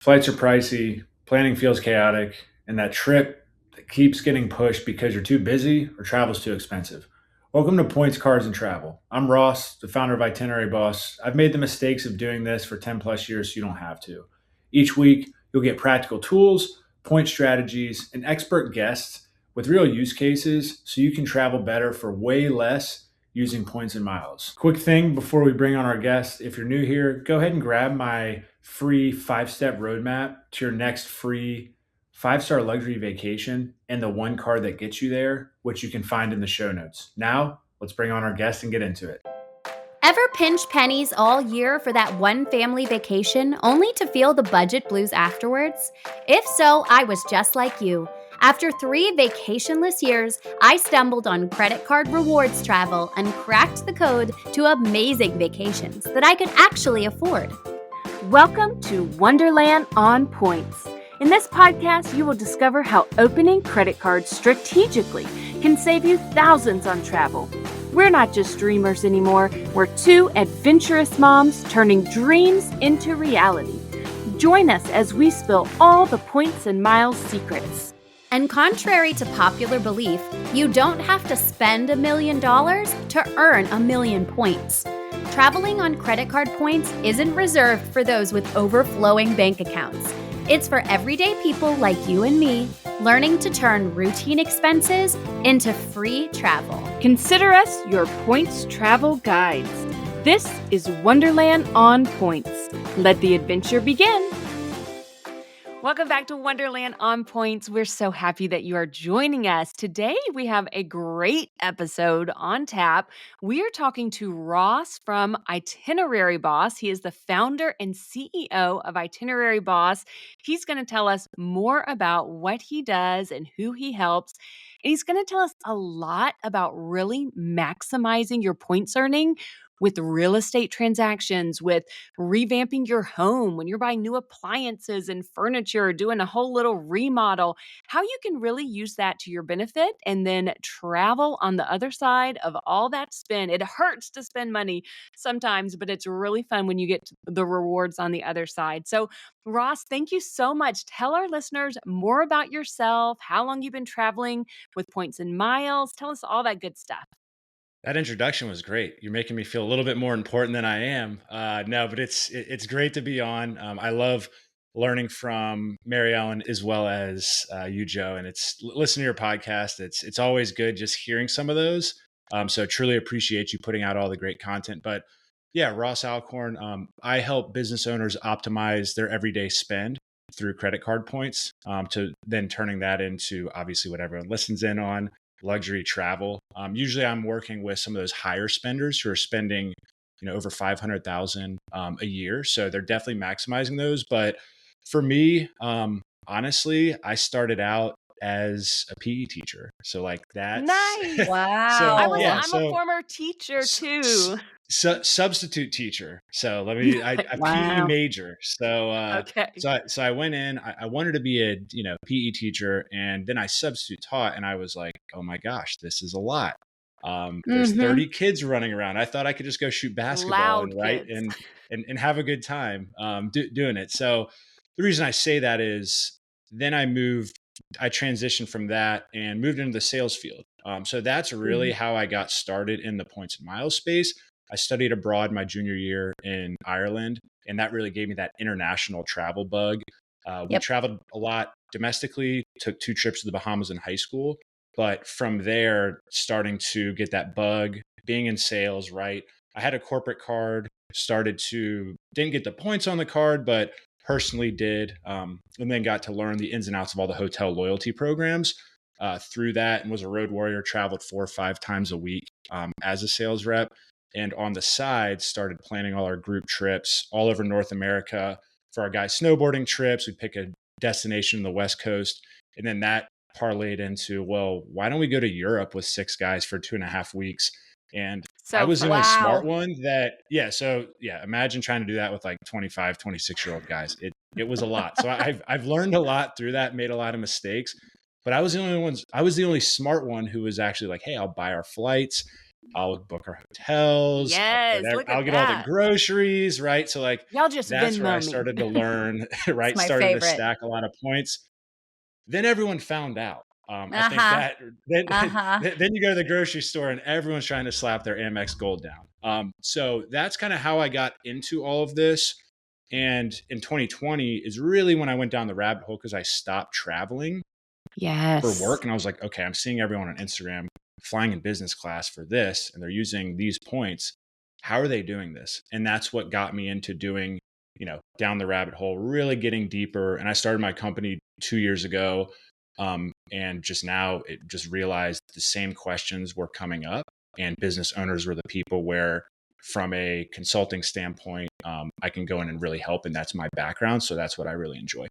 Flights are pricey, planning feels chaotic, and that trip that keeps getting pushed because you're too busy or travel's too expensive. Welcome to Points, Cards, and Travel. I'm Ross, the founder of Itinerary Boss. I've made the mistakes of doing this for 10 plus years so you don't have to. Each week, you'll get practical tools, point strategies, and expert guests with real use cases so you can travel better for way less using points and miles. Quick thing before we bring on our guests, if you're new here, go ahead and grab my free 5 step roadmap to your next free 5 star luxury vacation and the one card that gets you there, which you can find in the show notes. Now, let's bring on our guest and get into it. Ever pinch pennies all year for that one family vacation only to feel the budget blues afterwards? If so, I was just like you. After 3 vacationless years, I stumbled on credit card rewards travel and cracked the code to amazing vacations that I could actually afford. Welcome to Wonderland on Points. In this podcast, you will discover how opening credit cards strategically can save you thousands on travel. We're not just dreamers anymore. We're 2 adventurous moms turning dreams into reality. Join us as we spill all the points and miles secrets. And contrary to popular belief, you don't have to spend $1 million to earn 1,000,000 points. Traveling on credit card points isn't reserved for those with overflowing bank accounts. It's for everyday people like you and me, learning to turn routine expenses into free travel. Consider us your points travel guides. This is Wonderland on Points. Let the adventure begin. Welcome back to Wonderland on Points. We're so happy that you are joining us. Today, we have a great episode on tap. We are talking to Ross from Itinerary Boss. He is the founder and CEO of Itinerary Boss. He's going to tell us more about what he does and who he helps. And he's going to tell us a lot about really maximizing your points earning with real estate transactions, with revamping your home, when you're buying new appliances and furniture, doing a whole little remodel, how you can really use that to your benefit and then travel on the other side of all that spend. It hurts to spend money sometimes, but it's really fun when you get the rewards on the other side. So, Ross, thank you so much. Tell our listeners more about yourself, how long you've been traveling with points and miles. Tell us all that good stuff. That introduction was great. You're making me feel a little bit more important than I am. No, but it's great to be on. I love learning from Mary Ellen as well as you, Joe. And listen to your podcast. It's always good just hearing some of those. So truly appreciate you putting out all the great content. But yeah, Ross Alcorn. I help business owners optimize their everyday spend through credit card points, to then turning that into obviously what everyone listens in on, luxury travel. Usually I'm working with some of those higher spenders who are spending, over 500,000 a year. So they're definitely maximizing those. But for me, honestly, I started out as a PE teacher. So like that's Nice. Wow. I'm a former teacher too. Substitute teacher. So I PE Wow. major. So Okay. so I went in. I wanted to be a PE teacher, and then I substitute taught, and I was like, oh my gosh, this is a lot. There's 30 kids running around. I thought I could just go shoot basketball Loud and write kids. and have a good time doing it. So the reason I say that is then I transitioned from that and moved into the sales field. So that's really how I got started in the points and miles space. I studied abroad my junior year in Ireland, and that really gave me that international travel bug. We Yep. traveled a lot domestically, took 2 trips to the Bahamas in high school. But from there, starting to get that bug, being in sales, right? I had a corporate card, didn't get the points on the card, but personally did. And then got to learn the ins and outs of all the hotel loyalty programs through that, and was a road warrior, traveled 4 or 5 times a week as a sales rep. And on the side, started planning all our group trips all over North America. For our guys' snowboarding trips, we'd pick a destination in the West Coast. And then that parlayed into, well, why don't we go to Europe with 6 guys for 2.5 weeks? And I was the only smart one imagine trying to do that with like 25, 26-year-old guys. It was a lot. So I've learned a lot through that, made a lot of mistakes, but I was the only smart one who was actually like, hey, I'll buy our flights. I'll book our hotels. Yes, look I'll at get all the that. groceries, right? So like Y'all just that's where I Venmo me. started to learn, It's right? my Started to favorite. stack a lot of points. Then everyone found out. I think Uh-huh. that then Uh-huh. then you go to the grocery store and everyone's trying to slap their Amex Gold down. So that's kind of how I got into all of this. And in 2020 is really when I went down the rabbit hole because I stopped traveling for Yes. work. And I was like, okay, I'm seeing everyone on Instagram flying in business class for this, and they're using these points. How are they doing this? And that's what got me into doing, down the rabbit hole, really getting deeper. And I started my company 2 years ago. And just now it just realized the same questions were coming up, and business owners were the people where, from a consulting standpoint, I can go in and really help. And that's my background. So that's what I really enjoy.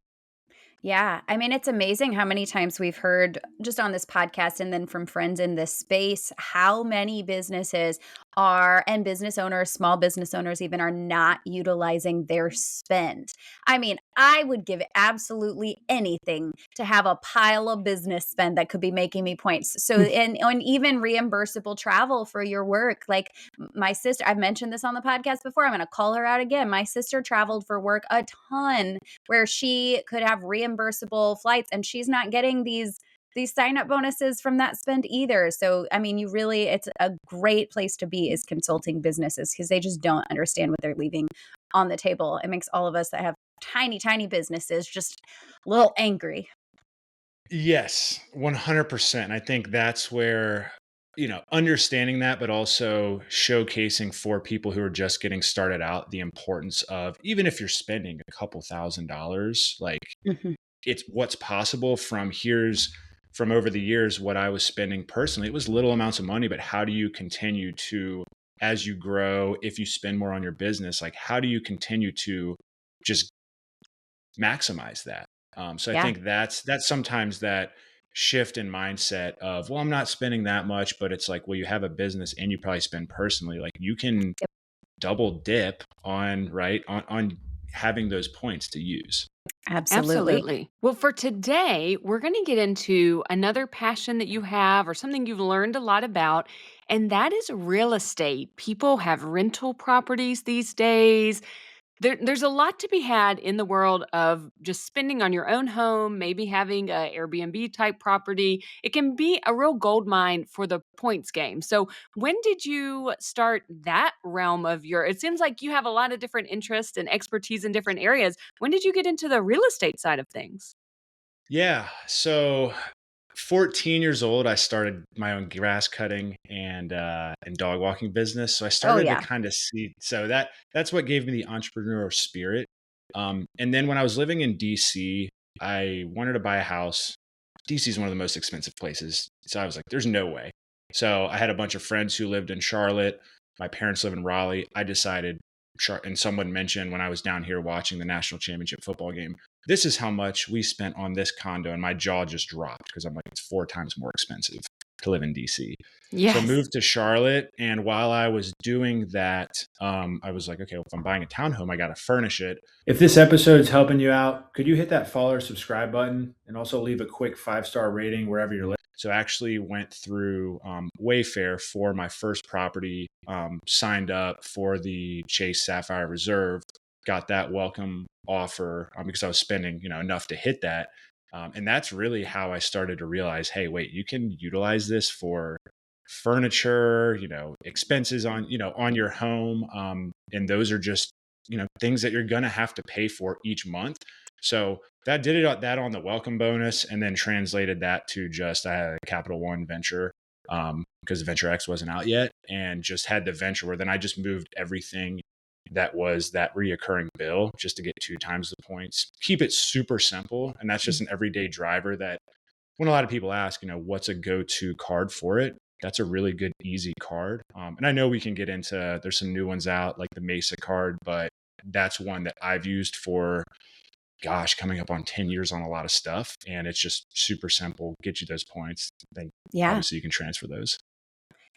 Yeah. I mean, it's amazing how many times we've heard just on this podcast and then from friends in this space, how many businesses are, and business owners, small business owners even, are not utilizing their spend. I mean, I would give absolutely anything to have a pile of business spend that could be making me points. So, and even reimbursable travel for your work. Like my sister, I've mentioned this on the podcast before. I'm going to call her out again. My sister traveled for work a ton where she could have reimbursable flights, and she's not getting these sign up bonuses from that spend either. So, I mean, it's a great place to be is consulting businesses because they just don't understand what they're leaving on the table. It makes all of us that have tiny businesses just a little angry. Yes, 100%. I think that's where, understanding that, but also showcasing for people who are just getting started out the importance of, even if you're spending a couple $1,000s, like Mhm. it's what's possible from over the years, what I was spending personally. It was little amounts of money, but how do you continue to, as you grow, if you spend more on your business, like how do you continue to just maximize that? So I Yeah. think that's sometimes that shift in mindset of, well, I'm not spending that much, but it's like, well, you have a business and you probably spend personally, like you can Yep. double dip on, right, on having those points to use. Absolutely. Absolutely. Well, for today, we're going to get into another passion that you have or something you've learned a lot about, and that is real estate. People have rental properties these days. There's a lot to be had in the world of just spending on your own home, maybe having a Airbnb type property. It can be a real gold mine for the points game. So, when did you start that realm of your? It seems like you have a lot of different interests and expertise in different areas. When did you get into the real estate side of things? Yeah. So 14 years old, I started my own grass cutting and dog walking business. So I Oh, started to yeah. kind of see, so that's what gave me the entrepreneurial spirit. And then when I was living in DC, I wanted to buy a house. DC is one of the most expensive places. So I was like, there's no way. So I had a bunch of friends who lived in Charlotte. My parents live in Raleigh. I decided, and someone mentioned when I was down here watching the national championship football game, this is how much we spent on this condo. And my jaw just dropped because I'm like, it's 4 times more expensive to live in DC. So I Yes. moved to Charlotte. And while I was doing that, I was like, okay, well, if I'm buying a townhome, I got to furnish it. If this episode is helping you out, could you hit that follow or subscribe button and also leave a quick 5-star rating wherever you're listening? So I actually went through Wayfair for my first property, signed up for the Chase Sapphire Reserve, got that welcome offer because I was spending, enough to hit that. And that's really how I started to realize, hey, wait, you can utilize this for furniture, expenses on your home. And those are just, things that you're going to have to pay for each month. So that did that on the welcome bonus, and then translated that to just, I had a Capital One venture because Venture X wasn't out yet, and just had the venture where then I just moved everything that was that reoccurring bill just to get 2 times the points, keep it super simple. And that's just an everyday driver that when a lot of people ask, what's a go-to card for it? That's a really good, easy card. And I know we can get into, there's some new ones out like the Mesa card, but that's one that I've used for, coming up on 10 years on a lot of stuff. And it's just super simple, get you those points. Then Yeah. obviously you can transfer those.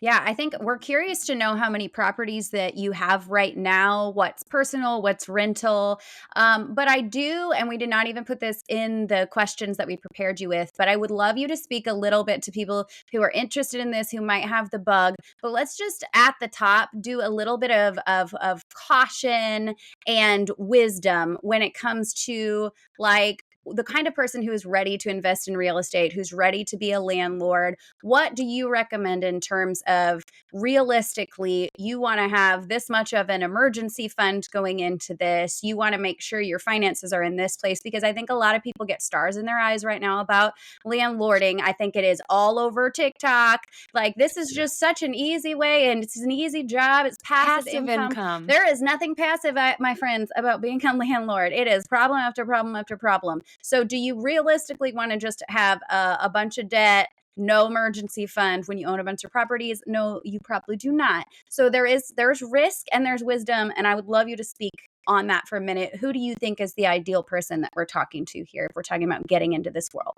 Yeah, I think we're curious to know how many properties that you have right now, what's personal, what's rental. But I do, and we did not even put this in the questions that we prepared you with, but I would love you to speak a little bit to people who are interested in this, who might have the bug. But let's just at the top do a little bit of caution and wisdom when it comes to like the kind of person who is ready to invest in real estate, who's ready to be a landlord. What do you recommend in terms of realistically, you want to have this much of an emergency fund going into this? You want to make sure your finances are in this place, because I think a lot of people get stars in their eyes right now about landlording. I think it is all over TikTok. Like, this is just such an easy way, and it's an easy job. It's passive income. There is nothing passive, my friends, about being a landlord. It is problem after problem after problem. So do you realistically want to just have a bunch of debt, no emergency fund when you own a bunch of properties? No, you probably do not. So there's risk and there's wisdom, and I would love you to speak on that for a minute. Who do you think is the ideal person that we're talking to here if we're talking about getting into this world?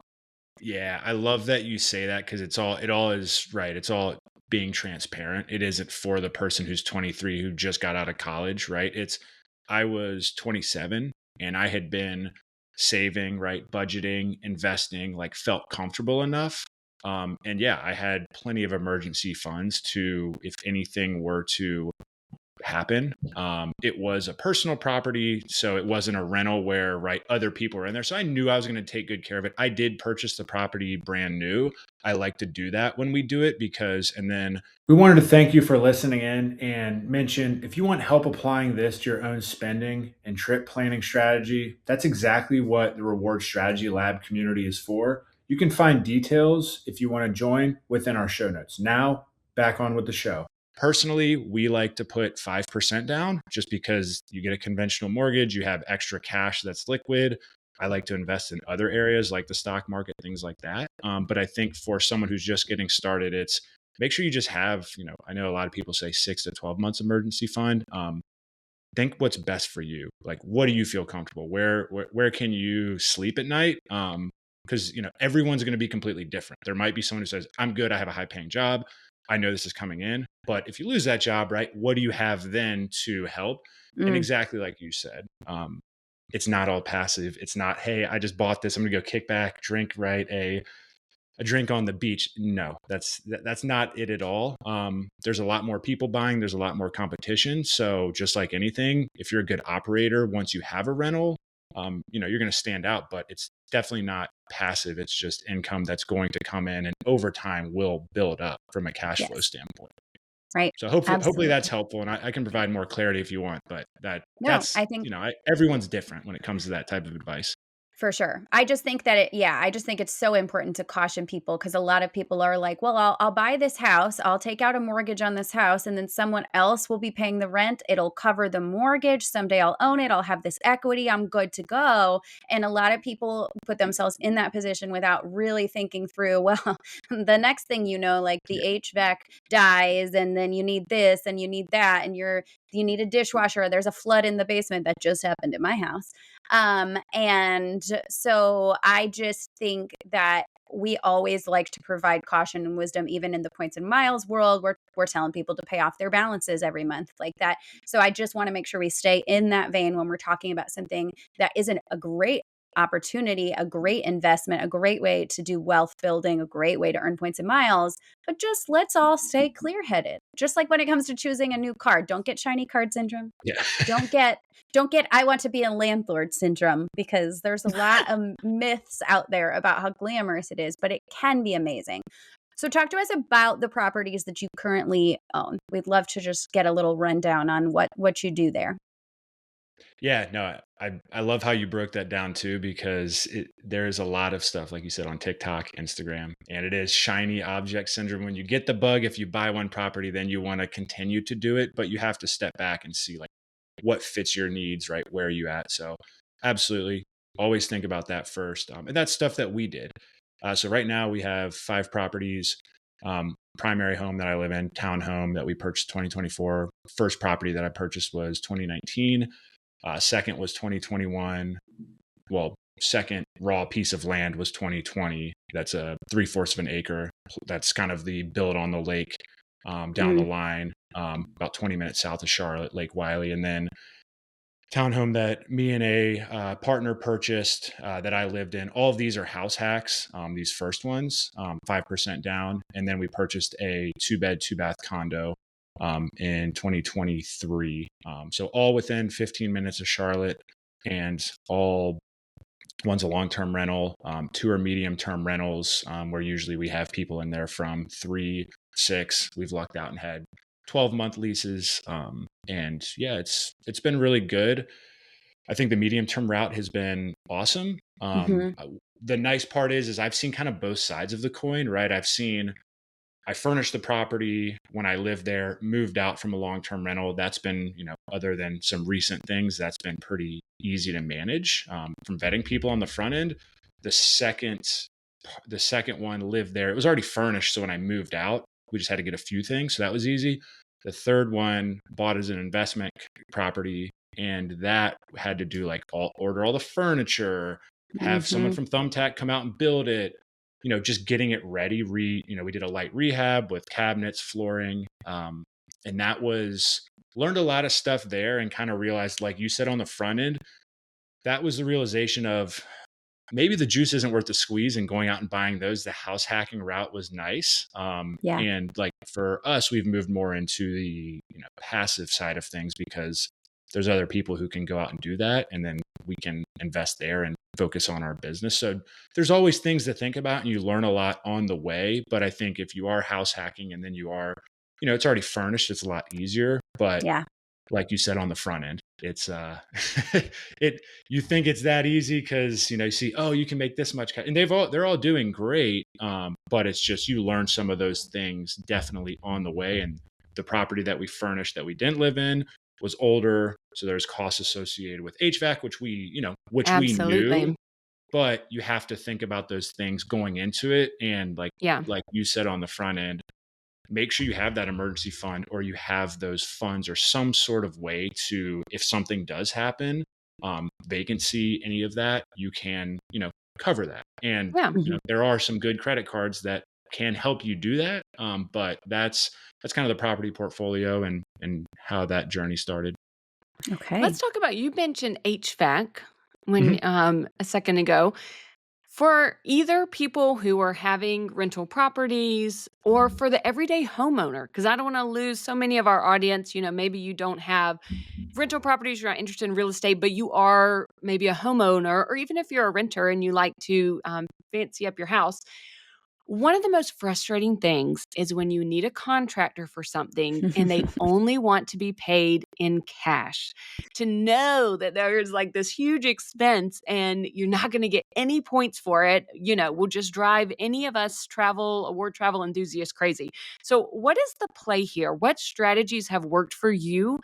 Yeah, I love that you say that, because it all is right. It's all being transparent. It isn't for the person who's 23 who just got out of college, right? I was 27 and I had been saving, right, budgeting, investing, like felt comfortable enough. And yeah, I had plenty of emergency funds to, if anything were to happen. It was a personal property, so it wasn't a rental where, right, other people were in there. So I knew I was going to take good care of it. I did purchase the property brand new. I like to do that when we do it, and then we wanted to thank you for listening in and mention, if you want help applying this to your own spending and trip planning strategy, that's exactly what the Reward Strategy Lab community is for. You can find details if you want to join within our show notes. Now, back on with the show. Personally, we like to put 5% down just because you get a conventional mortgage, you have extra cash that's liquid. I like to invest in other areas like the stock market, things like that. But I think for someone who's just getting started, it's make sure you just have, I know a lot of people say 6 to 12 months emergency fund. Think what's best for you. Like, what do you feel comfortable? Where can you sleep at night? Because everyone's going to be completely different. There might be someone who says, I'm good, I have a high paying job, I know this is coming in. But if you lose that job, right, what do you have then to help? And exactly like you said, it's not all passive. It's not, hey, I just bought this, I'm gonna go kick back, drink, right, a drink on the beach. No, that's not it at all. There's a lot more people buying, there's a lot more competition. So just like anything, if you're a good operator, once you have a rental, you're going to stand out, but it's definitely not passive. It's just income that's going to come in and over time will build up from a cash flow standpoint. Right. So hopefully that's helpful. And I can provide more clarity if you want, but I think, everyone's different when it comes to that type of advice. For sure. I just think that I just think it's so important to caution people, because a lot of people are like, well, I'll buy this house, I'll take out a mortgage on this house, and then someone else will be paying the rent. It'll cover the mortgage. Someday I'll own it. I'll have this equity. I'm good to go. And a lot of people put themselves in that position without really thinking through, well, the next thing like the HVAC dies, and then you need this and you need that, and you need a dishwasher. There's a flood in the basement. That just happened in my house. And so I just think that we always like to provide caution and wisdom, even in the points and miles world. We're telling people to pay off their balances every month like that. So I just want to make sure we stay in that vein when we're talking about something that isn't a great opportunity, a great investment, a great way to do wealth building, a great way to earn points and miles. But just let's all stay clear-headed. Just like when it comes to choosing a new card, don't get shiny card syndrome. Yeah. Don't get I want to be a landlord syndrome, because there's a lot of myths out there about how glamorous it is, but it can be amazing. So talk to us about the properties that you currently own. We'd love to just get a little rundown on what you do there. Yeah, no, I love how you broke that down too, because there's a lot of stuff, like you said, on TikTok, Instagram, and it is shiny object syndrome. When you get the bug, if you buy one property, then you want to continue to do it, but you have to step back and see like what fits your needs, right? Where are you at? So absolutely, always think about that first. And that's stuff that we did. So right now we have 5 properties. Primary home that I live in, Townhome, that we purchased 2024. First property that I purchased was 2019. Second was 2021. Well, second raw piece of land was 2020. That's a 3/4 of an acre. That's kind of the build on the lake down the line, about 20 minutes south of Charlotte, Lake Wylie. And then townhome that me and a partner purchased that I lived in. All of these are house hacks. These first ones, 5% down. And then we purchased a 2-bed, 2-bath condo in 2023. So all within 15 minutes of Charlotte, and all one's a long-term rental, 2 are medium-term rentals, where usually we have people in there from 3, 6. We've lucked out and had 12-month leases. And yeah, it's been really good. I think the medium-term route has been awesome. The nice part is I've seen kind of both sides of the coin, right? I furnished the property when I lived there, moved out from a long-term rental. That's been, other than some recent things, that's been pretty easy to manage from vetting people on the front end. The second one lived there. It was already furnished. So when I moved out, we just had to get a few things. So that was easy. The third one bought as an investment property, and that had to do order all the furniture, have someone from Thumbtack come out and build it. Just getting it ready. We did a light rehab with cabinets, flooring. And that learned a lot of stuff there, and kind of realized, like you said, on the front end, that was the realization of maybe the juice isn't worth the squeeze, and going out and buying those. The house hacking route was nice. And for us, we've moved more into the, passive side of things, because there's other people who can go out and do that. And then we can invest there and focus on our business. So there's always things to think about, and you learn a lot on the way. But I think if you are house hacking and then you are, it's already furnished, it's a lot easier. But like you said, on the front end, it's you think it's that easy because you see, oh, you can make this much, and they're all doing great. But it's just, you learn some of those things definitely on the way. And the property that we furnished that we didn't live in was older, so there's costs associated with HVAC, which we knew, but you have to think about those things going into it. And like you said, on the front end, make sure you have that emergency fund, or you have those funds, or some sort of way to, if something does happen, vacancy, any of that, you can, cover that. And there are some good credit cards that can help you do that. But that's kind of the property portfolio and how that journey started. Okay. Let's talk about, you mentioned HVAC when a second ago. For either people who are having rental properties, or for the everyday homeowner, because I don't want to lose so many of our audience. Maybe you don't have rental properties, you're not interested in real estate, but you are maybe a homeowner, or even if you're a renter and you like to fancy up your house. One of the most frustrating things is when you need a contractor for something and they only want to be paid in cash. To know that there's this huge expense and you're not going to get any points for it, will just drive any of us award travel enthusiasts crazy. So what is the play here? What strategies have worked for you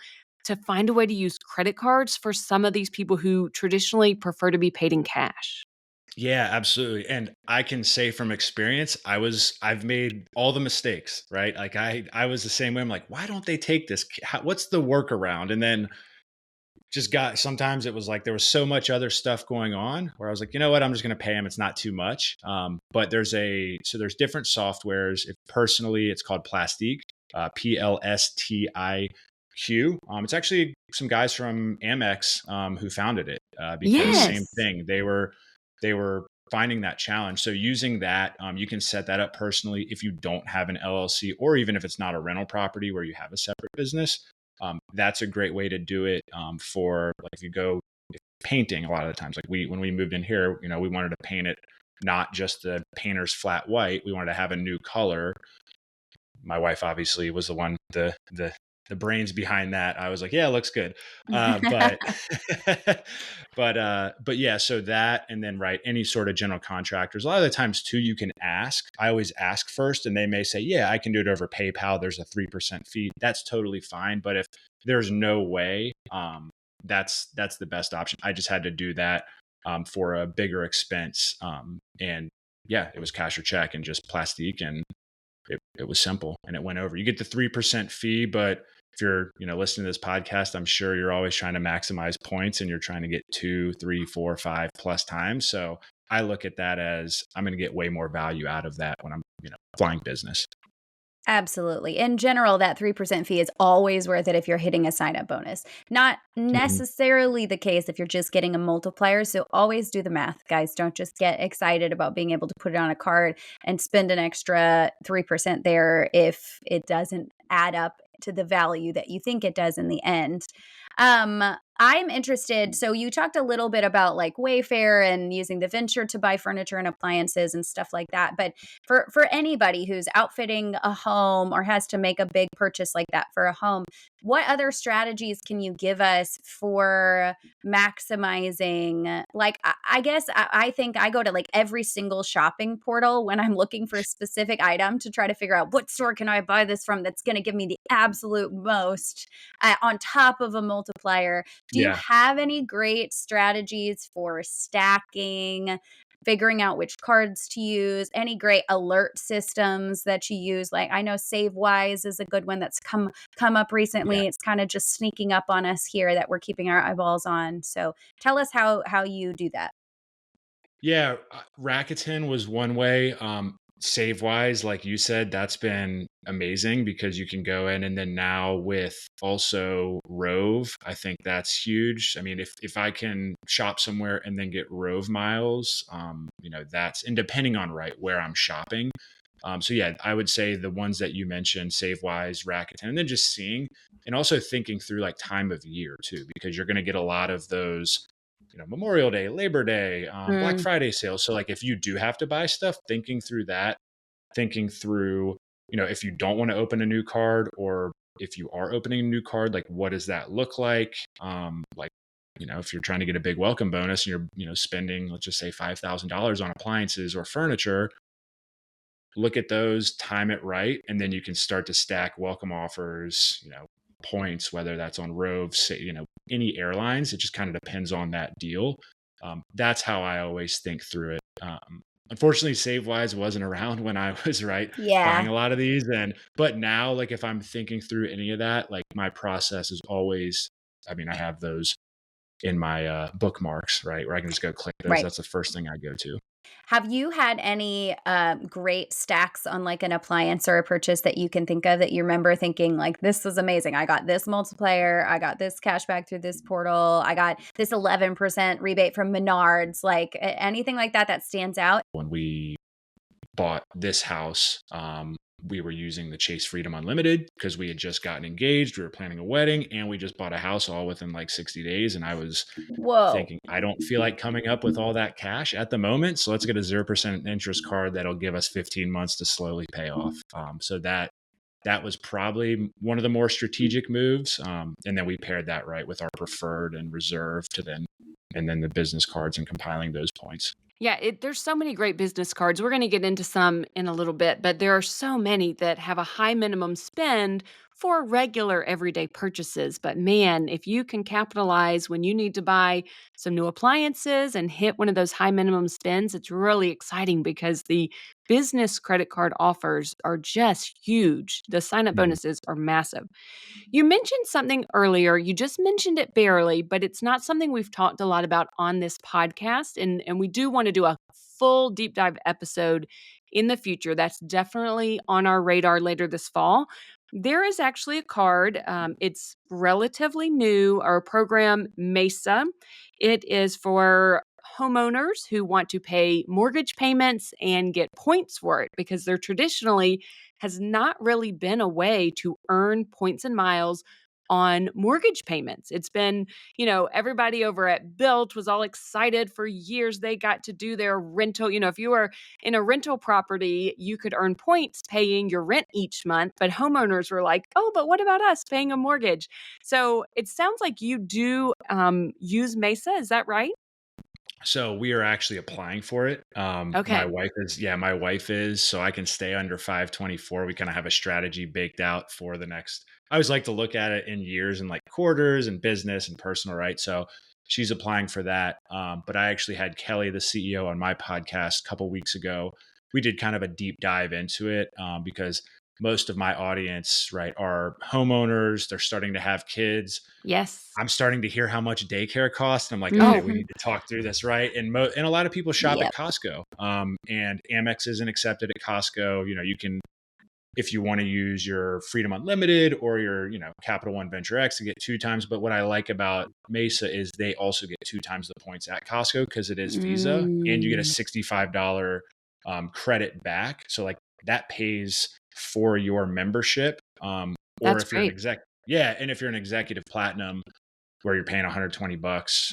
to find a way to use credit cards for some of these people who traditionally prefer to be paid in cash? Yeah, absolutely. And I can say from experience, I've made all the mistakes, right? Like I was the same way. I'm like, why don't they take this? What's the workaround? And then sometimes it was like, there was so much other stuff going on where I was like, you know what, I'm just going to pay them. It's not too much. But there's different softwares. Personally, it's called Plastiq, Plastiq. It's actually some guys from Amex who founded it, because same thing. They were finding that challenge. So using that, you can set that up personally if you don't have an LLC, or even if it's not a rental property where you have a separate business. That's a great way to do it. For if you go painting, a lot of the times, when we moved in here, we wanted to paint it not just the painter's flat white. We wanted to have a new color. My wife obviously was the one, the brains behind that. I was like, yeah, it looks good. But yeah, so that, and then any sort of general contractors, a lot of the times too, you can ask. I always ask first, and they may say, yeah, I can do it over PayPal. There's a 3% fee. That's totally fine. But if there's no way, that's the best option. I just had to do that for a bigger expense. And yeah, it was cash or check and just Plastiq, and it was simple, and it went over. You get the 3% fee, but if you're, listening to this podcast, I'm sure you're always trying to maximize points, and you're trying to get 2, 3, 4, 5 plus times. So I look at that as I'm going to get way more value out of that when I'm, flying business. Absolutely. In general, that 3% fee is always worth it if you're hitting a sign-up bonus. Not Mhm. necessarily the case if you're just getting a multiplier. So always do the math, guys. Don't just get excited about being able to put it on a card and spend an extra 3% there if it doesn't add up to the value that you think it does in the end. Um, I'm interested. So you talked a little bit about like Wayfair and using the venture to buy furniture and appliances and stuff like that. But for anybody who's outfitting a home or has to make a big purchase like that for a home, what other strategies can you give us for maximizing? Like, I guess I think I go to like every single shopping portal when I'm looking for a specific item to try to figure out what store can I buy this from that's going to give me the absolute most on top of a multiplier. Do you Yeah. have any great strategies for stacking, figuring out which cards to use, any great alert systems that you use? Like I know SaveWise is a good one that's come up Yeah. recently. It's kind of just sneaking up on us here that we're keeping our eyeballs on. So tell us how you do that. Yeah, Rakuten was one way. SaveWise, like you said, that's been amazing because you can go in and then now with also Rove, I think that's huge. I mean, if I can shop somewhere and then get Rove miles, that's and depending on right where I'm shopping. So yeah, I would say the ones that you mentioned, SaveWise, Rakuten, and then just seeing and also thinking through like time of year too, because you're going to get a lot of those Memorial Day, Labor Day, Black Mm, Friday sales. So like if you do have to buy stuff, thinking through that, thinking through, if you don't want to open a new card or if you are opening a new card, like what does that look like? If you're trying to get a big welcome bonus and you're, spending, let's just say $5,000 on appliances or furniture, look at those, time it right, and then you can start to stack welcome offers, points, whether that's on Rove, say, any airlines. It just kind of depends on that deal. That's how I always think through it. Unfortunately, SaveWise wasn't around when I was buying yeah. a lot of these, but now, like if I'm thinking through any of that, like my process is always. I mean, I have those in my bookmarks, right, where I can just go click those. Right. That's the first thing I go to. Have you had any great stacks on like an appliance or a purchase that you can think of that you remember thinking like this was amazing? I got this multiplier, I got this cash back through this portal, I got this 11% rebate from Menards, like anything like that that stands out? When we bought this house, we were using the Chase Freedom Unlimited because we had just gotten engaged. We were planning a wedding and we just bought a house all within like 60 days. And I was Whoa. thinking, I don't feel like coming up with all that cash at the moment. So let's get a 0% interest card that'll give us 15 months to slowly pay off. So that was probably one of the more strategic moves. And then we paired that right with our preferred and reserve and then the business cards and compiling those points. Yeah, there's so many great business cards. We're going to get into some in a little bit, but there are so many that have a high minimum spend for regular everyday purchases. But man, if you can capitalize when you need to buy some new appliances and hit one of those high minimum spends, it's really exciting because the business credit card offers are just huge. The sign up Mhm. bonuses are massive. You mentioned something earlier. You just mentioned it barely, but it's not something we've talked a lot about on this podcast. And we do want to do a full deep dive episode in the future. That's definitely on our radar later this fall. There is actually a card. It's relatively new, our program Mesa. It is for homeowners who want to pay mortgage payments and get points for it because there traditionally has not really been a way to earn points and miles on mortgage payments. It's been, everybody over at Built was all excited for years. They got to do their rental. If you were in a rental property, you could earn points paying your rent each month. But homeowners were like, oh, but what about us paying a mortgage? So it sounds like you do use Mesa. Is that right? So we are actually applying for it. My Okay. wife is, yeah, my wife is, so I can stay under 524. We kind of have a strategy baked out for the next. I always like to look at it in years and like quarters and business and personal, right? So she's applying for that. But I actually had Kelly, the CEO, on my podcast a couple weeks ago. We did kind of a deep dive into it because most of my audience, right, are homeowners. They're starting to have kids. Yes. I'm starting to hear how much daycare costs. And I'm like, okay, we Mhm. need to talk through this, right? And a lot of people shop at Yep. Costco, and Amex isn't accepted at Costco. You can if you want to use your Freedom Unlimited or your, Capital One Venture X to get 2 times. But what I like about Mesa is they also get 2 times the points at Costco because it is Visa, and you get a $65 credit back. So like that pays for your membership. Or That's if you're an great. and if you're an executive platinum where you're paying $120,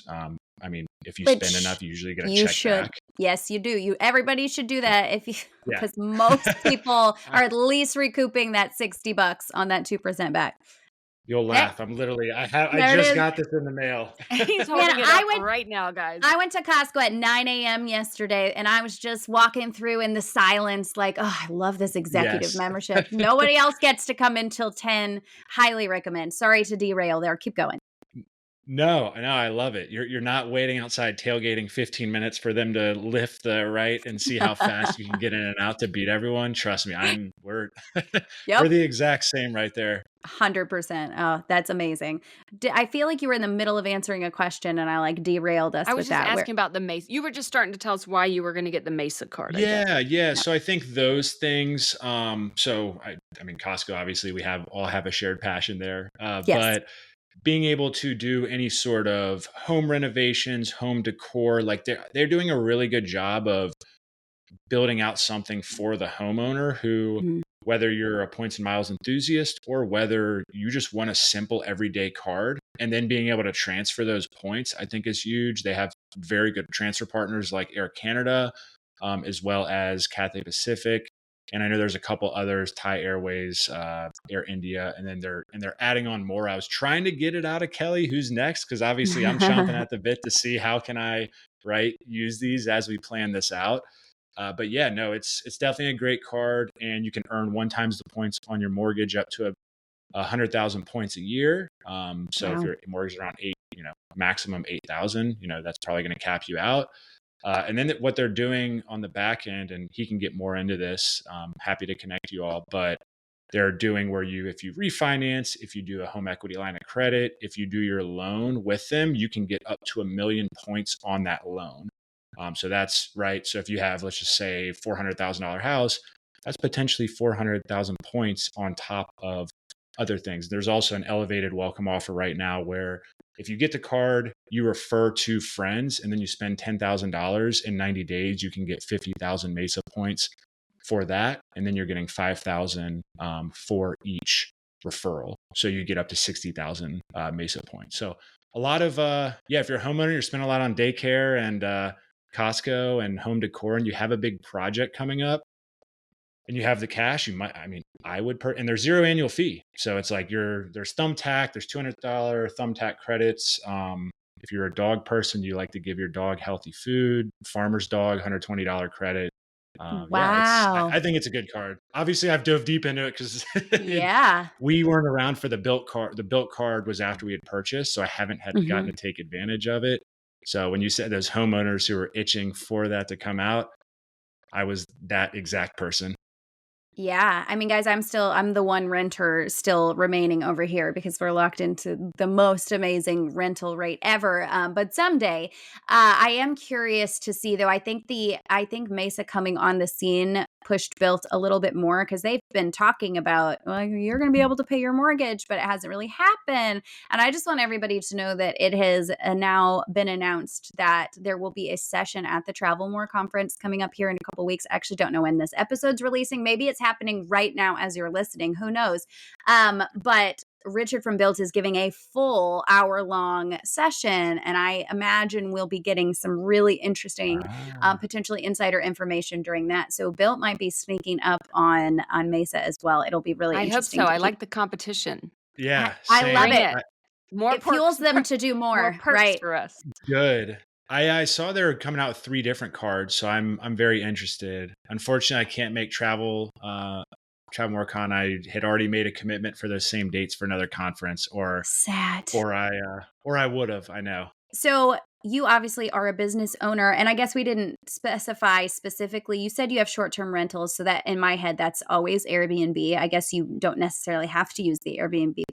if you spend enough, you usually get a you check should. back. Yes, you do. Everybody should do that Yeah. because most people are at least recouping that $60 on that 2% back. You'll Hey, laugh. I there it just is. got this in the mail. He's Man, holding it up right now, guys. I went to Costco at 9 a.m. yesterday, and I was just walking through in the silence like, oh, I love this executive Yes. membership. Nobody else gets to come until 10. Highly recommend. Sorry to derail there. Keep going. No, I love it. You're not waiting outside tailgating 15 minutes for them to lift the right and see how fast you can get in and out to beat everyone. Trust me, we're Yep. we're the exact same right there. 100%. Oh, that's amazing. I feel like you were in the middle of answering a question and I like derailed us I with was just that. asking about the Mesa. You were just starting to tell us why you were going to get the Mesa card, I guess. Yeah. So I think those things. Costco. Obviously, we all have a shared passion there. Yes. But being able to do any sort of home renovations, home decor, like they're doing a really good job of building out something for the homeowner who, Mhm. whether you're a points and miles enthusiast or whether you just want a simple everyday card, and then being able to transfer those points, I think is huge. They have very good transfer partners like Air Canada, as well as Cathay Pacific. And I know there's a couple others, Thai Airways, Air India, and then they're adding on more. I was trying to get it out of Kelly, who's next, because obviously I'm chomping at the bit to see how can I use these as we plan this out. But yeah, no, it's definitely a great card, and you can earn 1 times the points on your mortgage up to 100,000 points a year. So if Wow. your mortgage is around maximum 8,000, that's probably going to cap you out. And then what they're doing on the back end, and he can get more into this, happy to connect you all, but they're doing where if you refinance, if you do a home equity line of credit, if you do your loan with them, you can get up to 1 million points on that loan. So that's right. So if you have, let's just say $400,000 house, that's potentially 400,000 points on top of other things. There's also an elevated welcome offer right now where if you get the card, you refer 2 friends, and then you spend $10,000 in 90 days, you can get 50,000 Mesa points for that. And then you're getting 5,000 for each referral. So you get up to 60,000 Mesa points. So a lot of, if you're a homeowner, you're spending a lot on daycare and Costco and home decor, and you have a big project coming up and you have the cash, and there's 0 annual fee. So it's like there's thumbtack, there's $200 thumbtack credits. If you're a dog person, you like to give your dog healthy food, farmer's dog, $120 credit. Wow. I think it's a good card. Obviously I've dove deep into it because Yeah. we weren't around for the built card. The built card was after we had purchased, so I haven't gotten to take advantage of it. So when you said those homeowners who were itching for that to come out, I was that exact person. Yeah. I mean, guys, I'm the one renter still remaining over here because we're locked into the most amazing rental rate ever. But someday, I am curious to see though. I think Mesa coming on the scene pushed Built a little bit more because they've been talking about, well, you're going to be able to pay your mortgage, but it hasn't really happened. And I just want everybody to know that it has now been announced that there will be a session at the Travel More conference coming up here in a couple weeks. I actually don't know when this episode's releasing. Maybe it's happening right now as you're listening. Who knows? But Richard from Built is giving a full hour-long session, and I imagine we'll be getting some really interesting, potentially insider information during that. So Built might be sneaking up on Mesa as well. It'll be really interesting. I hope so. I like the competition. Yeah, I love it. More it fuels them to do more perks right for us. Good. I saw they're coming out with 3 different cards, so I'm very interested. Unfortunately, I can't make Travel More Con. I had already made a commitment for those same dates for another conference, or I would have. I know. So you obviously are a business owner, and I guess we didn't specify specifically. You said you have short-term rentals, so that in my head, that's always Airbnb. I guess you don't necessarily have to use the Airbnb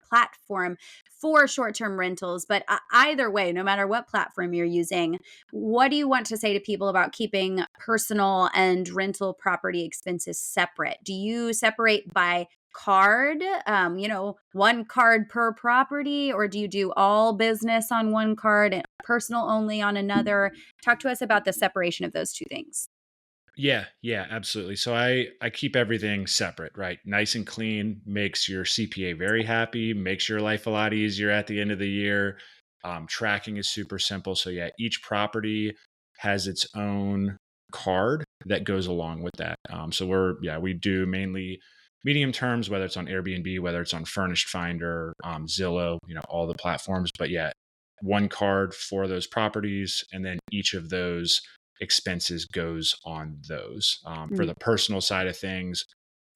platform for short-term rentals. But either way, no matter what platform you're using, what do you want to say to people about keeping personal and rental property expenses separate? Do you separate by card, one card per property, or do you do all business on one card and personal only on another? Talk to us about the separation of those two things. Yeah, absolutely. So I keep everything separate, right? Nice and clean, makes your CPA very happy, makes your life a lot easier at the end of the year. Tracking is super simple. So yeah, each property has its own card that goes along with that. So we do mainly medium terms, whether it's on Airbnb, whether it's on Furnished Finder, Zillow, all the platforms. But yeah, one card for those properties, and then each of those expenses goes on those. For the personal side of things,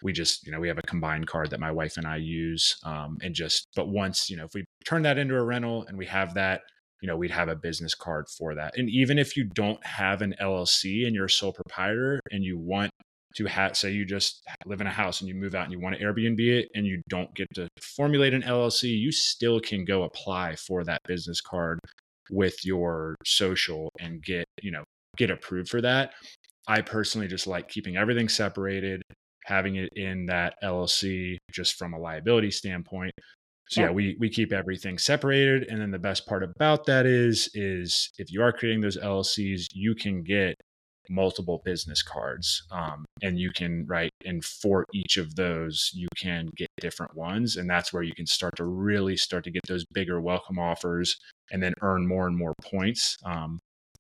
we just, we have a combined card that my wife and I use. But once, if we turn that into a rental and we have that, we'd have a business card for that. And even if you don't have an LLC and you're a sole proprietor and you want to say you just live in a house and you move out and you want to Airbnb it and you don't get to formulate an LLC, you still can go apply for that business card with your social and get approved for that. I personally just like keeping everything separated, having it in that LLC just from a liability standpoint. So yeah, we keep everything separated. And then the best part about that is if you are creating those LLCs, you can get multiple business cards. And you can, and for each of those, you can get different ones. And that's where you can start to get those bigger welcome offers and then earn more and more points.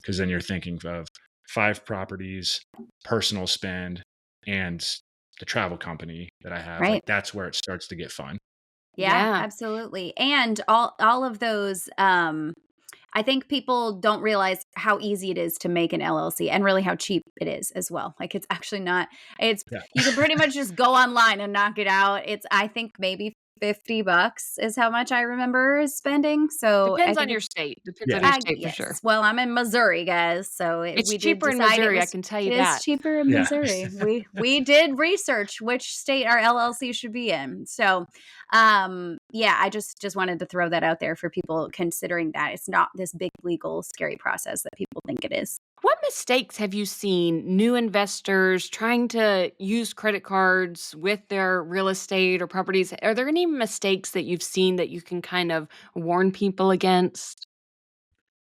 Because then you're thinking of 5 properties, personal spend, and the travel company that I have. Right. Like that's where it starts to get fun. Yeah, absolutely. And all of those, I think people don't realize how easy it is to make an LLC and really how cheap it is as well. Like it's actually not, you can pretty much just go online and knock it out. I think maybe $50 is how much I remember spending. So Depends on your state. Depends on your state for sure. Well, I'm in Missouri, guys. So it's cheaper in Missouri. I can tell you that. It's cheaper in Missouri. We did research which state our LLC should be in. So, I just wanted to throw that out there for people considering that it's not this big legal scary process that people think it is. What mistakes have you seen new investors trying to use credit cards with their real estate or properties? Are there any mistakes that you've seen that you can kind of warn people against?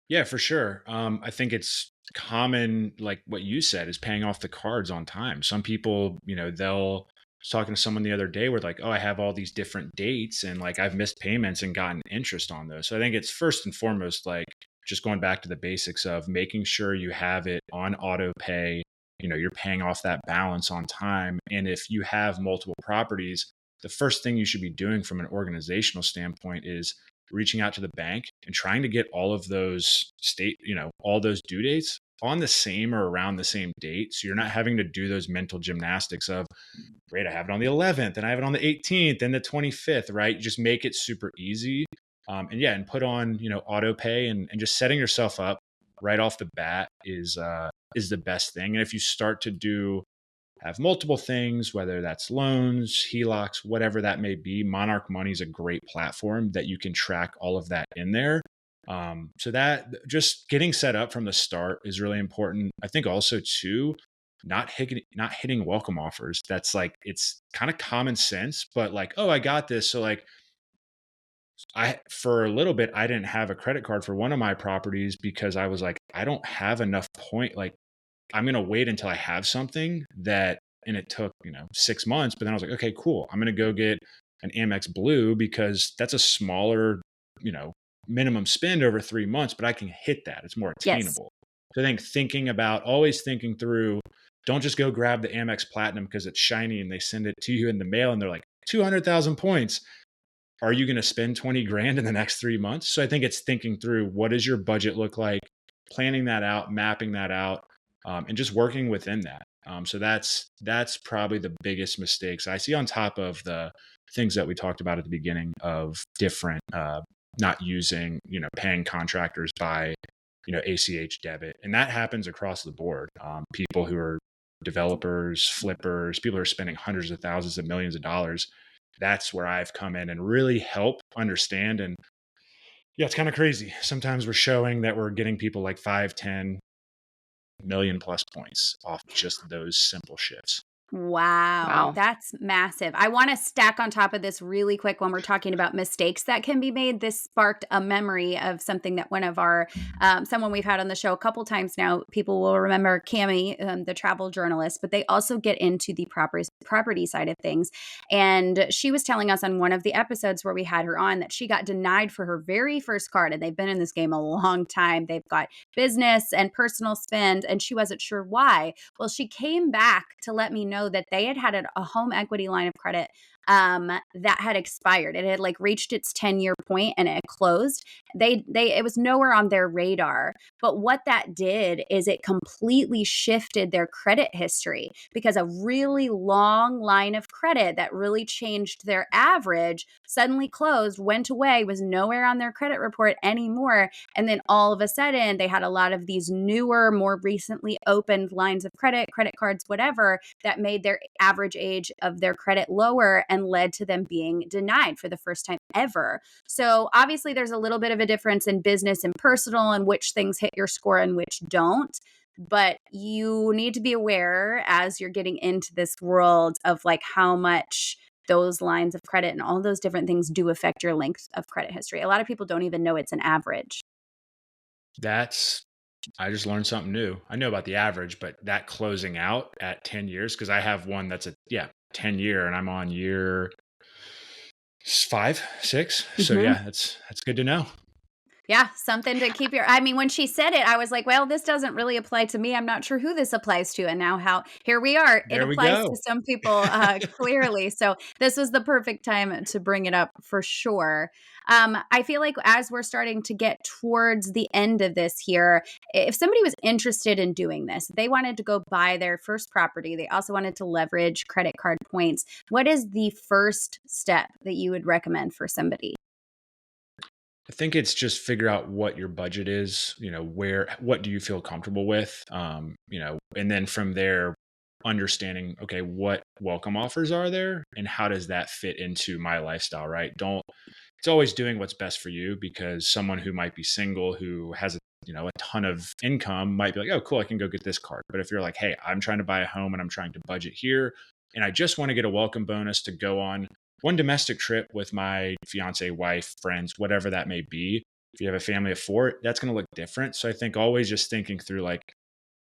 Yeah, for sure. I think it's common, like what you said, is paying off the cards on time. Some people, I was talking to someone the other day where like, oh, I have all these different dates and like I've missed payments and gotten interest on those. So I think it's first and foremost, like just going back to the basics of making sure you have it on auto pay, you're paying off that balance on time. And if you have multiple properties, the first thing you should be doing from an organizational standpoint is reaching out to the bank and trying to get all of those all those due dates on the same or around the same date. So you're not having to do those mental gymnastics of, great, I have it on the 11th and I have it on the 18th and the 25th, right? Just make it super easy. And put on, auto pay and just setting yourself up right off the bat is the best thing. And if you start to have multiple things, whether that's loans, HELOCs, whatever that may be, Monarch Money is a great platform that you can track all of that in there. So that just getting set up from the start is really important. I think also too, not hitting welcome offers. That's like, it's kind of common sense, but like, oh, I got this. So like, for a little bit, I didn't have a credit card for one of my properties because I was like, I don't have enough point. Like I'm going to wait until I have something and it took, 6 months, but then I was like, okay, cool. I'm going to go get an Amex Blue because that's a smaller, minimum spend over 3 months, but I can hit that. It's more attainable. So I think always thinking through, don't just go grab the Amex Platinum because it's shiny and they send it to you in the mail and they're like 200,000 points. Are you going to spend 20 grand in the next 3 months? So I think it's thinking through, what does your budget look like, planning that out, mapping that out, and just working within that. So that's probably the biggest mistakes I see, on top of the things that we talked about at the beginning of different, not using, paying contractors by, ACH debit. And that happens across the board. People who are developers, flippers, people who are spending hundreds of thousands of millions of dollars that's where I've come in and really help understand. And yeah, it's kind of crazy. Sometimes we're showing that we're getting people like 5, 10 million plus points off just those simple shifts. Wow, Wow. that's massive. I want to stack on top of this really quick when we're talking about mistakes that can be made. This sparked a memory of something that one of our, someone we've had on the show a couple times now, people will remember Cami, the travel journalist, but they also get into the property side of things. And she was telling us on one of the episodes where we had her on that she got denied for her very first card. And they've been in this game a long time. They've got business and personal spend, and she wasn't sure why. Well, she came back to let me know that they had a home equity line of credit that had expired. It had like reached its 10-year point and it closed. It was nowhere on their radar. But what that did is it completely shifted their credit history, because a really long line of credit that really changed their average suddenly closed, went away, was nowhere on their credit report anymore. And then all of a sudden they had a lot of these newer, more recently opened lines of credit cards, whatever, that made their average age of their credit lower and led to them being denied for the first time ever. So obviously there's a little bit of a difference in business and personal and which things hit your score and which don't. But you need to be aware as you're getting into this world of like how much those lines of credit and all those different things do affect your length of credit history. A lot of people don't even know it's an average. I just learned something new. I know about the average, but that closing out at 10 years, because I have one that's 10 year and I'm on year 5, 6. So yeah, that's good to know. Yeah, something to keep I mean, when she said it, I was like, well, this doesn't really apply to me. I'm not sure who this applies to. And now here we are. It There we applies go. to some people clearly. So this was the perfect time to bring it up for sure. I feel like as we're starting to get towards the end of this here, if somebody was interested in doing this, they wanted to go buy their first property, they also wanted to leverage credit card points, what is the first step that you would recommend for somebody? I think it's just figure out what your budget is, what do you feel comfortable with? And then from there, understanding, okay, what welcome offers are there and how does that fit into my lifestyle, right? It's always doing what's best for you, because someone who might be single, who has a ton of income might be like, oh, cool, I can go get this card. But if you're like, hey, I'm trying to buy a home and I'm trying to budget here, and I just want to get a welcome bonus to go on one domestic trip with my fiance, wife, friends, whatever that may be. If you have a family of 4, that's going to look different. So I think always just thinking through like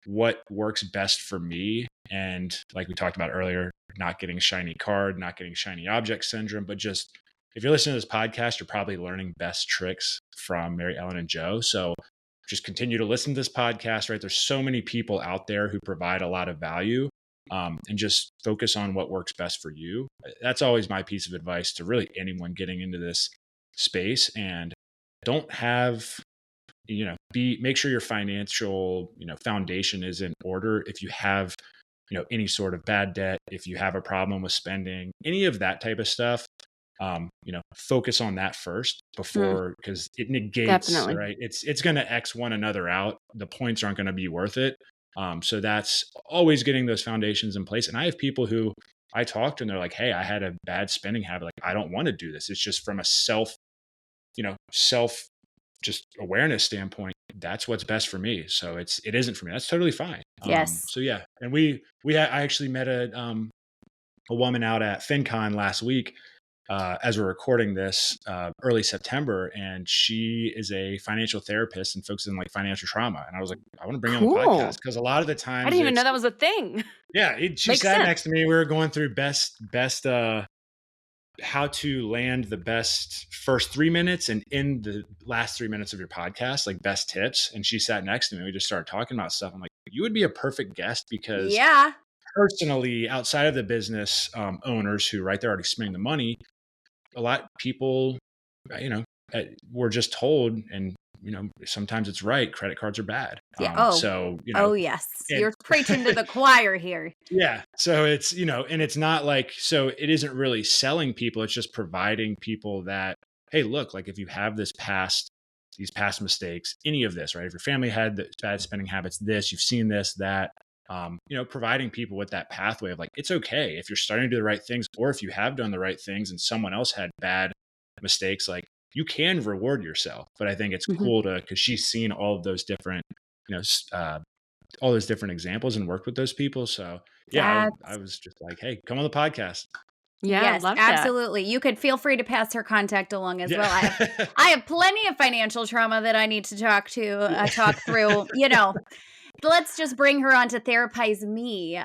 what works best for me. And like we talked about earlier, not getting shiny card, not getting shiny object syndrome, but just if you're listening to this podcast, you're probably learning best tricks from Mary Ellen and Joe. So just continue to listen to this podcast, right? There's so many people out there who provide a lot of value. And just focus on what works best for you. That's always my piece of advice to really anyone getting into this space. And don't have, make sure your financial, foundation is in order. If you have, any sort of bad debt, if you have a problem with spending, any of that type of stuff, focus on that first before, because it negates, Definitely. right? It's going to X one another out. The points aren't going to be worth it. So that's always getting those foundations in place. And I have people who I talk to and they're like, hey, I had a bad spending habit. Like, I don't want to do this. It's just from a self just awareness standpoint. That's what's best for me. So it isn't for me. That's totally fine. Yes. So yeah. And I actually met a woman out at FinCon last week, as we're recording this, early September, and she is a financial therapist and focuses on like financial trauma. And I was like, I want to bring her on the podcast, because a lot of the times I didn't even know that was a thing. Yeah, she Makes sat sense. next to me. We were going through best how to land the best first 3 minutes and in the last 3 minutes of your podcast, like best tips. And she sat next to me. We just started talking about stuff. I'm like, you would be a perfect guest, because personally, outside of the business owners who they're already spending the money, a lot of people, we're just told, and sometimes it's right, credit cards are bad. So yes, you're preaching to the choir here. Yeah. So it's, and it's not like, so it isn't really selling people. It's just providing people that, hey, look, like if you have these past mistakes, any of this, right? If your family had the bad spending habits, you've seen this, that, providing people with that pathway of like, it's okay if you're starting to do the right things, or if you have done the right things and someone else had bad mistakes, like you can reward yourself. But I think it's cool because she's seen all of those different, all those different examples and worked with those people. So yeah, I was just like, hey, come on the podcast. Yeah, Yes, love that. absolutely. You could feel free to pass her contact along as Yeah. well. I have plenty of financial trauma that I need to talk through, Let's just bring her on to therapize me.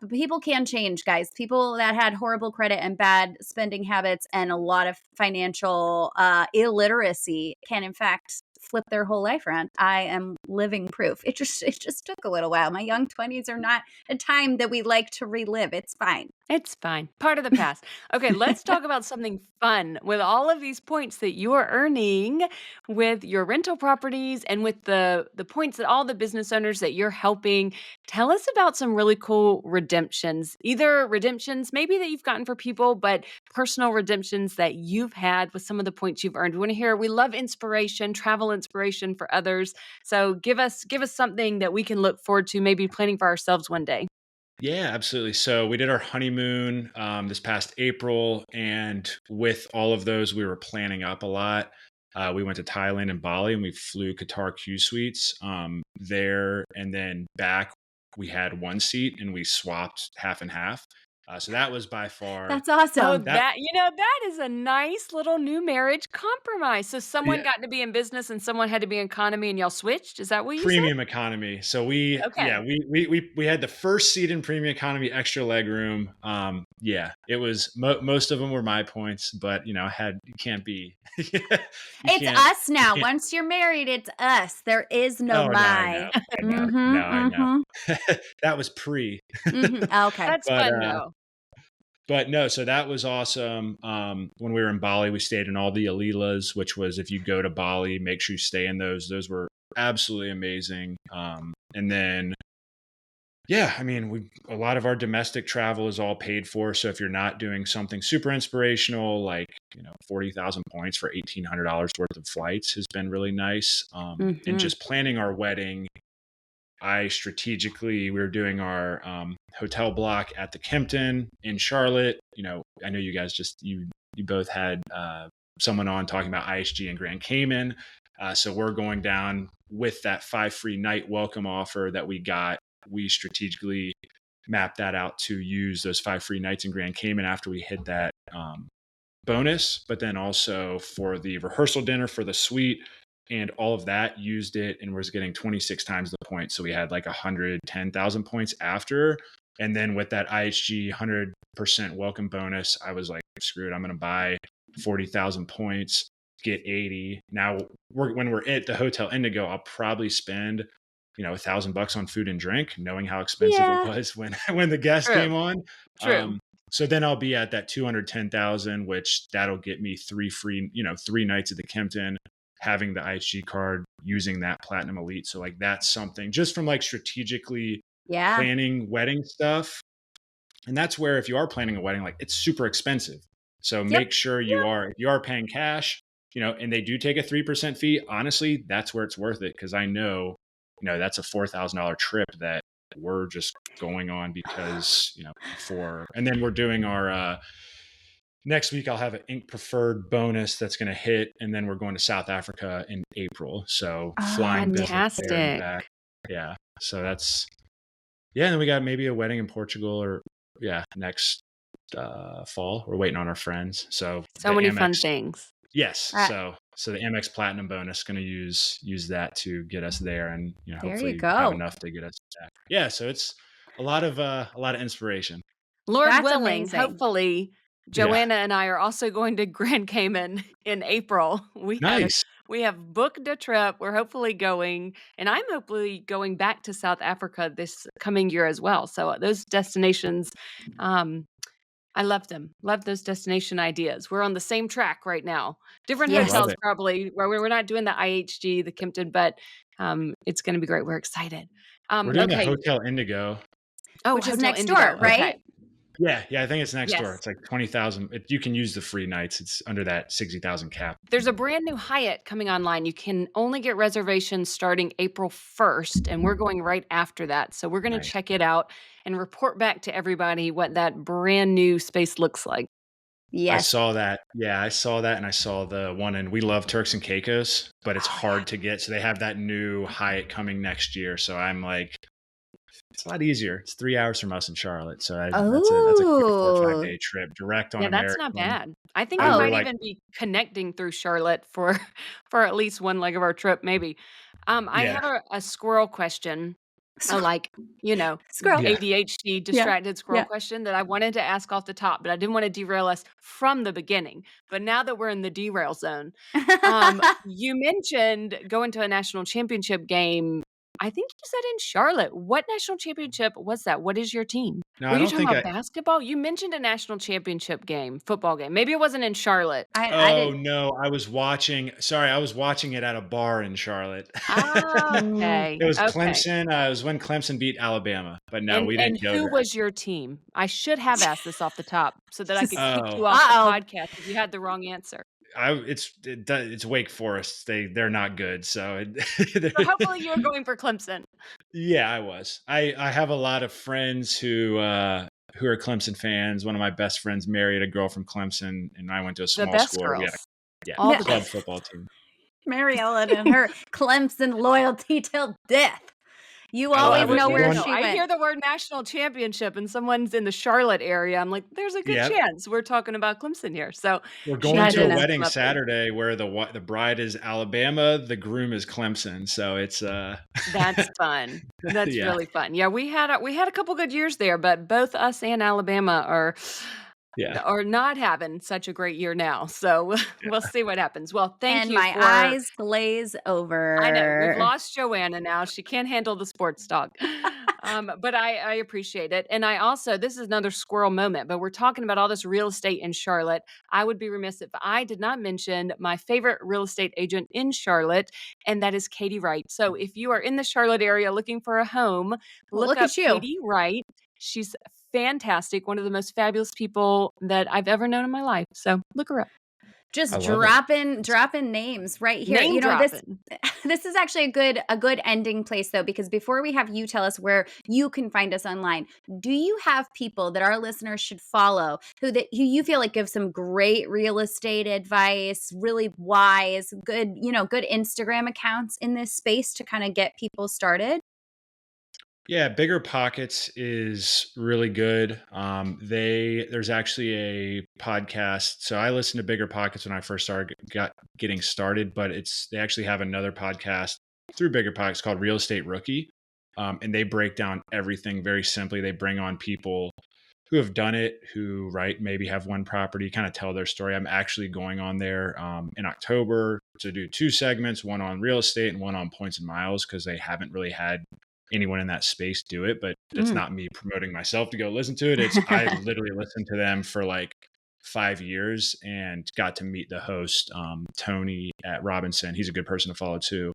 People can change, guys. People that had horrible credit and bad spending habits and a lot of financial illiteracy can, in fact, flip their whole life around. I am living proof. It just took a little while. My young 20s are not a time that we like to relive. It's fine. It's fine. Part of the past. Okay, let's talk about something fun with all of these points that you are earning with your rental properties and with the points that all the business owners that you're helping. Tell us about some really cool redemptions. Either redemptions maybe that you've gotten for people, but personal redemptions that you've had with some of the points you've earned. We want to hear. We love inspiration, travel inspiration for others. So give us something that we can look forward to, maybe planning for ourselves one day. Yeah, absolutely. So we did our honeymoon this past April, and with all of those, we were planning up a lot. We went to Thailand and Bali, and we flew Qatar QSuites there, and then back we had one seat, and we swapped half and half. So that was by far. That's Oh, awesome. that is a nice little new marriage compromise. So someone got to be in business and someone had to be in economy, and y'all switched. Is that what you said? Premium economy. So we had the first seat in premium economy, extra leg room. It was most of them were my points, but you can't be. It's us now. Once you're married, it's us. There is no my. I know. That was pre. Okay. That's fun though. But no, so that was awesome. When we were in Bali, we stayed in all the Alilas, which was, if you go to Bali, make sure you stay in those. Those were absolutely amazing. And then, a lot of our domestic travel is all paid for. So if you're not doing something super inspirational, like 40,000 points for $1,800 worth of flights has been really nice. And just planning our wedding, we were doing our hotel block at the Kimpton in Charlotte. I know you guys you both had someone on talking about IHG and Grand Cayman. So we're going down with that 5 free night welcome offer that we got. We strategically mapped that out to use those 5 free nights in Grand Cayman after we hit that bonus, but then also for the rehearsal dinner for the suite. And all of that used it and was getting 26 times the points. So we had like 110,000 points after. And then with that IHG 100% welcome bonus, I was like, screw it, I'm going to buy 40,000 points, get 80. Now when we're at the Hotel Indigo, I'll probably spend, $1,000 on food and drink, knowing how expensive it was when the guest came on. True. So then I'll be at that 210,000, which that'll get me 3 nights at the Kimpton, having the IHG card, using that Platinum Elite. So like that's something just from like strategically planning wedding stuff. And that's where, if you are planning a wedding, like it's super expensive. So make sure you are paying cash, and they do take a 3% fee. Honestly, that's where it's worth it. Cause I know, that's a $4,000 trip that we're just going on because, and then we're doing our, next week, I'll have an Inc. Preferred bonus that's going to hit, and then we're going to South Africa in April. So flying business there and back. Yeah. So that's, and then we got maybe a wedding in Portugal or next fall. We're waiting on our friends. So many fun things. Yes. So the Amex Platinum bonus, going to use that to get us there, and hopefully have enough to get us back. Yeah. So it's a lot of inspiration. Lord willing, hopefully. Joanna and I are also going to Grand Cayman in April. We have booked a trip. We're hopefully going, and I'm hopefully going back to South Africa this coming year as well. So those destinations, I love them. Love those destination ideas. We're on the same track right now. Different hotels probably, where we're not doing the IHG, the Kimpton, but it's going to be great. We're excited. We're doing the Hotel Indigo. Which is next door, right? Yeah, I think it's next door. Yes. It's like 20,000. You can use the free nights. It's under that 60,000 cap. There's a brand new Hyatt coming online. You can only get reservations starting April 1st, and we're going right after that. So we're going to Nice. check it out and report back to everybody what that brand new space looks like. I Yes. saw that. Yeah, I saw that, and I saw the one in. We love Turks and Caicos, but it's hard to get. So they have that new Hyatt coming next year. So I'm like, it's a lot easier. It's 3 hours from us in Charlotte, so that's a quick 4 or 5 day trip direct on Yeah, that's American. not bad. I think Oh. we Over might like even be connecting through Charlotte for at least one leg of our trip, maybe. I yeah, have a squirrel question, like, Squirrel. Yeah. ADHD distracted squirrel question that I wanted to ask off the top, but I didn't want to derail us from the beginning. But now that we're in the derail zone, you mentioned going to a national championship game. I think you said in Charlotte. What national championship was that? What is your team? No, Were I you don't talking think about basketball? You mentioned a national championship game, football game. Maybe it wasn't in Charlotte. I Oh didn't. no, I was watching. Sorry, I was watching it at a bar in Charlotte. Okay. It was Okay. Clemson. It was when Clemson beat Alabama, but no, And we and didn't go who there. was your team? I should have asked this off the top so that I could kick you Oh, off the Uh-oh. podcast if you had the wrong answer. it's Wake Forest. They're not good. So So hopefully you were going for Clemson. yeah, I was. I have a lot of friends who are Clemson fans. One of my best friends married a girl from Clemson, and I went to a The small best school where we had girls. a All Yeah. the club best. football team. Mary Ellen and her Clemson loyalty till death. You I always love it. know We're where going- she I went. hear the word national championship and someone's in the Charlotte area. I'm like, there's a good Yep. chance we're talking about Clemson here. So We're she going had to a it wedding lovely. Saturday where the bride is Alabama, the groom is Clemson. So it's That's fun. That's Yeah. really fun. Yeah, we had a couple good years there, but both us and Alabama are not having such a great year now. So we'll see what happens. Well, thank And you my for eyes glaze over. I know we've lost Joanna now. She can't handle the sports talk. But I appreciate it. And I also, this is another squirrel moment, but we're talking about all this real estate in Charlotte. I would be remiss if I did not mention my favorite real estate agent in Charlotte, and that is Katie Wright. So if you are in the Charlotte area looking for a home, look up at you. Katie Wright. She's fantastic. One of the most fabulous people that I've ever known in my life. So look her up. Just I love it. dropping names right here. Name dropping. This is actually a good ending place though, because before we have you tell us where you can find us online, do you have people that our listeners should follow who you feel like give some great real estate advice, really wise, good Instagram accounts in this space to kind of get people started? Yeah, Bigger Pockets is really good. There's actually a podcast. So I listened to Bigger Pockets when I first getting started, but they actually have another podcast through Bigger Pockets called Real Estate Rookie. And they break down everything very simply. They bring on people who have done it, who maybe have one property, kind of tell their story. I'm actually going on there in October to do 2 segments, one on real estate and one on points and miles, because they haven't really had anyone in that space do it. But it's not me promoting myself to go listen to it. I literally listened to them for like 5 years and got to meet the host, Tony at Robinson. He's a good person to follow too.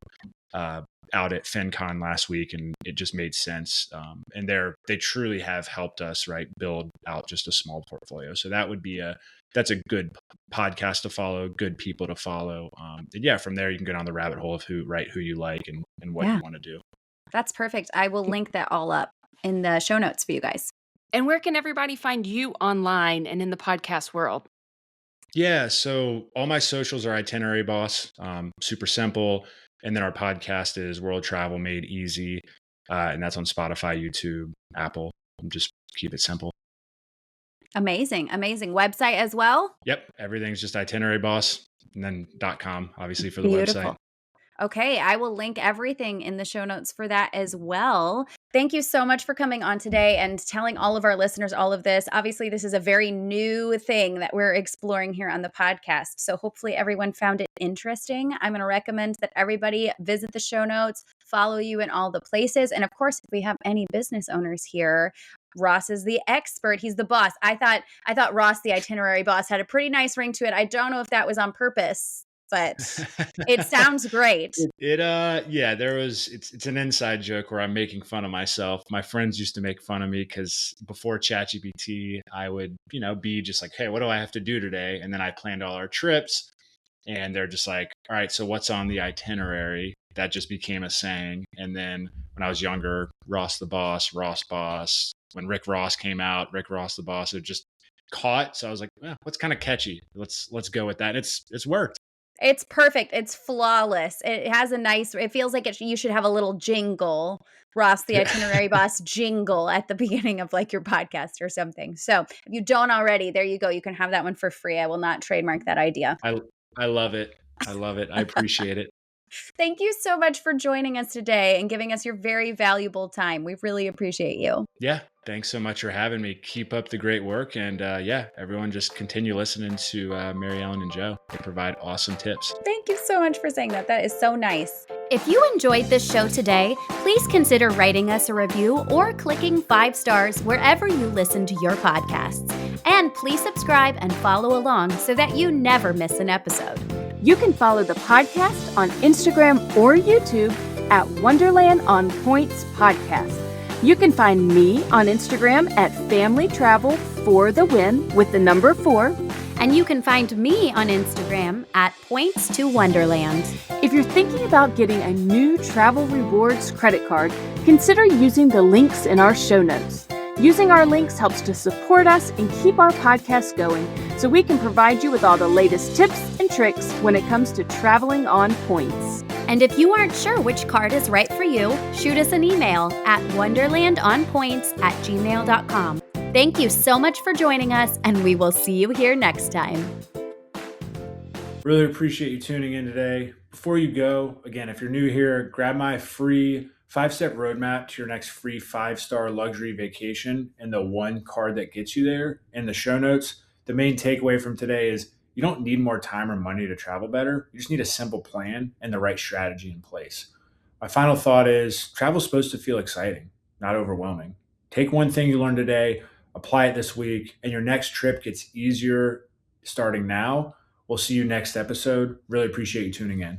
Out at FinCon last week, and it just made sense. And they truly have helped us build out just a small portfolio. So that's a good podcast to follow, good people to follow. And yeah, from there you can go down the rabbit hole of who you like and what you want to do. That's perfect. I will link that all up in the show notes for you guys. And where can everybody find you online and in the podcast world? Yeah, so all my socials are Itinerary Boss, super simple. And then our podcast is World Travel Made Easy. And that's on Spotify, YouTube, Apple. Just keep it simple. Amazing. Website as well? Yep. Everything's just Itinerary Boss and then .com, obviously, for the Beautiful. website. Okay, I will link everything in the show notes for that as well. Thank you so much for coming on today and telling all of our listeners all of this. Obviously, this is a very new thing that we're exploring here on the podcast. So hopefully everyone found it interesting. I'm going to recommend that everybody visit the show notes, follow you in all the places. And of course, if we have any business owners here, Ross is the expert. He's the boss. I thought Ross, the Itinerary Boss, had a pretty nice ring to it. I don't know if that was on purpose. but it sounds great. Yeah, it's an inside joke where I'm making fun of myself. My friends used to make fun of me because before ChatGPT, I would, be just like, hey, what do I have to do today? And then I planned all our trips, and they're just like, all right, so what's on the itinerary? That just became a saying. And then when I was younger, Ross the Boss, Ross Boss. When Rick Ross came out, Rick Ross the Boss, it just caught. So I was like, what's kind of catchy? Let's go with that. It's worked. It's perfect. It's flawless. It has it feels like you should have a little jingle, Ross, the Itinerary Boss jingle at the beginning of like your podcast or something. So if you don't already, there you go. You can have that one for free. I will not trademark that idea. I love it. I love it. I appreciate it. Thank you so much for joining us today and giving us your very valuable time. We really appreciate you. Yeah. Thanks so much for having me. Keep up the great work. And everyone just continue listening to Mary Ellen and Joe. They provide awesome tips. Thank you so much for saying that. That is so nice. If you enjoyed this show today, please consider writing us a review or clicking 5 stars wherever you listen to your podcasts. And please subscribe and follow along so that you never miss an episode. You can follow the podcast on Instagram or YouTube at Wonderland on Points Podcast. You can find me on Instagram at Family Travel for the Win with the number 4. And you can find me on Instagram at Points to Wonderland. If you're thinking about getting a new Travel Rewards credit card, consider using the links in our show notes. Using our links helps to support us and keep our podcast going so we can provide you with all the latest tips and tricks when it comes to traveling on points. And if you aren't sure which card is right for you, shoot us an email at wonderlandonpoints@gmail.com. Thank you so much for joining us, and we will see you here next time. Really appreciate you tuning in today. Before you go, again, if you're new here, grab my free 5-step roadmap to your next free 5-star luxury vacation and the one card that gets you there in the show notes. The main takeaway from today is you don't need more time or money to travel better. You just need a simple plan and the right strategy in place. My final thought is travel is supposed to feel exciting, not overwhelming. Take one thing you learned today, apply it this week, and your next trip gets easier starting now. We'll see you next episode. Really appreciate you tuning in.